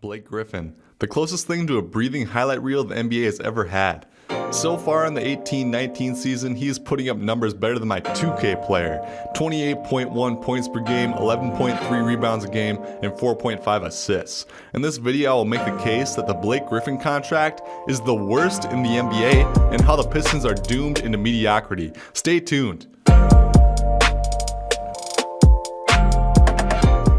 Blake Griffin, the closest thing to a breathing highlight reel the NBA has ever had. So far in the 18-19 season, he is putting up numbers better than my 2K player. 28.1 points per game, 11.3 rebounds a game, and 4.5 assists. In this video, I will make the case that the Blake Griffin contract is the worst in the NBA and how the Pistons are doomed into mediocrity. Stay tuned.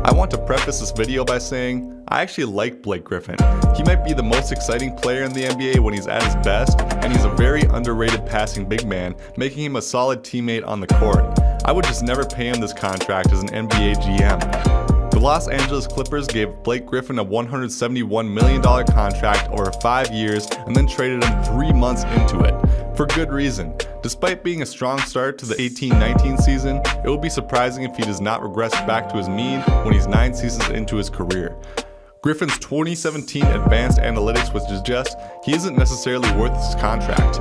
I want to preface this video by saying, I actually like Blake Griffin. He might be the most exciting player in the NBA when he's at his best, and he's a very underrated passing big man, making him a solid teammate on the court. I would just never pay him this contract as an NBA GM. The Los Angeles Clippers gave Blake Griffin a $171 million contract over 5 years and then traded him 3 months into it. For good reason. Despite being a strong start to the 18-19 season, it will be surprising if he does not regress back to his mean when he's 9 seasons into his career. Griffin's 2017 advanced analytics would suggest he isn't necessarily worth his contract.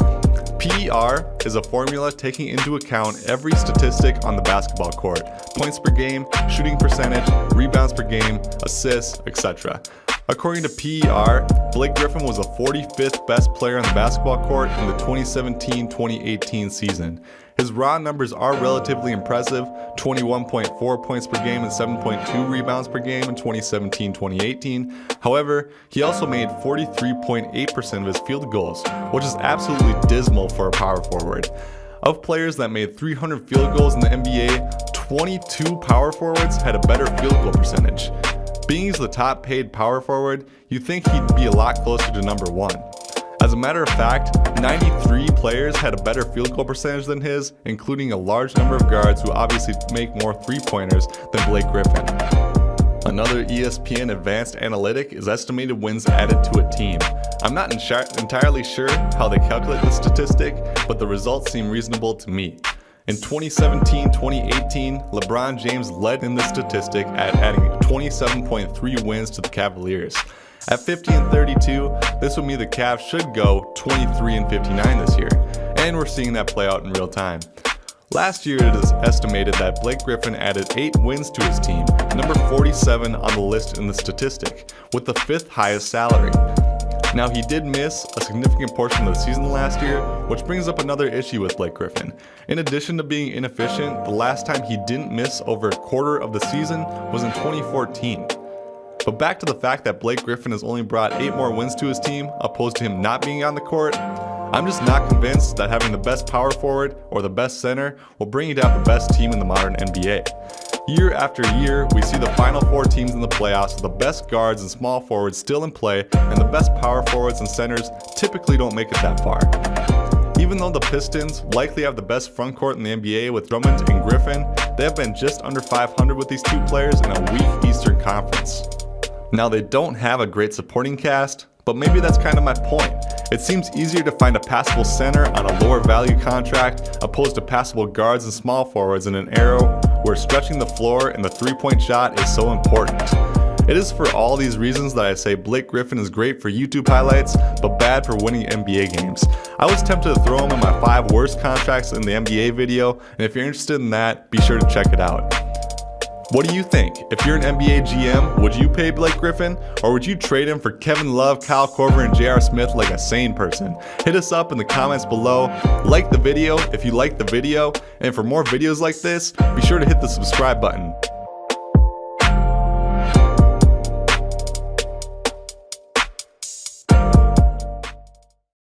PER is a formula taking into account every statistic on the basketball court: points per game, shooting percentage, rebounds per game, assists, etc. According to PER, Blake Griffin was the 45th best player on the basketball court in the 2017-2018 season. His raw numbers are relatively impressive: 21.4 points per game and 7.2 rebounds per game in 2017-2018. However, he also made 43.8% of his field goals, which is absolutely dismal for a power forward. Of players that made 300 field goals in the NBA, 22 power forwards had a better field goal percentage. Being he's the top paid power forward, you'd think he'd be a lot closer to number 1. As a matter of fact, 93 players had a better field goal percentage than his, including a large number of guards who obviously make more three-pointers than Blake Griffin. Another ESPN advanced analytic is estimated wins added to a team. I'm not entirely sure how they calculate this statistic, but the results seem reasonable to me. In 2017-2018, LeBron James led in this statistic at adding 27.3 wins to the Cavaliers. At 50-32, this would mean the Cavs should go 23-59 this year, and we're seeing that play out in real time. Last year, it is estimated that Blake Griffin added 8 wins to his team, number 47 on the list in the statistic, with the 5th highest salary. Now, he did miss a significant portion of the season last year, which brings up another issue with Blake Griffin. In addition to being inefficient, the last time he didn't miss over a quarter of the season was in 2014. But back to the fact that Blake Griffin has only brought 8 more wins to his team, opposed to him not being on the court, I'm just not convinced that having the best power forward or the best center will bring you down the best team in the modern NBA. Year after year, we see the final 4 teams in the playoffs with the best guards and small forwards still in play, and the best power forwards and centers typically don't make it that far. Even though the Pistons likely have the best front court in the NBA with Drummond and Griffin, they have been just under 500 with these 2 players in a weak Eastern Conference. Now, they don't have a great supporting cast, but maybe that's kind of my point. It seems easier to find a passable center on a lower value contract opposed to passable guards and small forwards in an era where stretching the floor and the 3-point shot is so important. It is for all these reasons that I say Blake Griffin is great for YouTube highlights, but bad for winning NBA games. I was tempted to throw him in my 5 worst contracts in the NBA video, and if you're interested in that, be sure to check it out. What do you think? If you're an NBA GM, would you pay Blake Griffin? Or would you trade him for Kevin Love, Kyle Korver, and J.R. Smith like a sane person? Hit us up in the comments below. Like the video if you liked the video. And for more videos like this, be sure to hit the subscribe button.